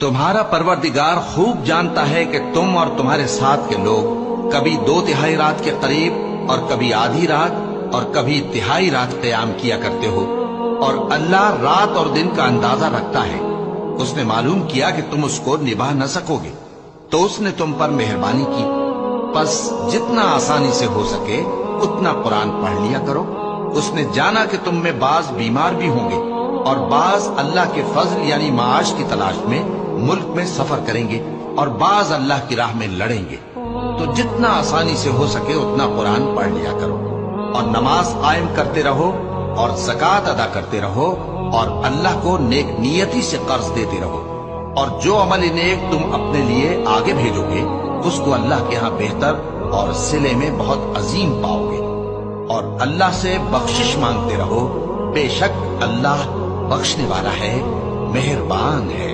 تمہارا پروردگار خوب جانتا ہے کہ تم اور تمہارے ساتھ کے لوگ کبھی 2/3 رات کے قریب اور کبھی آدھی رات اور کبھی تہائی رات قیام کیا کرتے ہو، اور اللہ رات اور دن کا اندازہ رکھتا ہے۔ اس نے معلوم کیا کہ تم اس کو نبھا نہ سکو گے تو اس نے تم پر مہربانی کی، پس جتنا آسانی سے ہو سکے اتنا قرآن پڑھ لیا کرو۔ اس نے جانا کہ تم میں بعض بیمار بھی ہوں گے اور بعض اللہ کے فضل یعنی معاش کی تلاش میں ملک میں سفر کریں گے اور بعض اللہ کی راہ میں لڑیں گے، تو جتنا آسانی سے ہو سکے اتنا قرآن پڑھ لیا کرو، اور نماز قائم کرتے رہو اور زکوٰۃ ادا کرتے رہو اور اللہ کو نیک نیتی سے قرض دیتے رہو، اور جو عمل نیک تم اپنے لیے آگے بھیجو گے اس کو اللہ کے ہاں بہتر اور صلے میں بہت عظیم پاؤ گے، اور اللہ سے بخشش مانگتے رہو، بے شک اللہ بخشنے والا ہے، مہربان ہے۔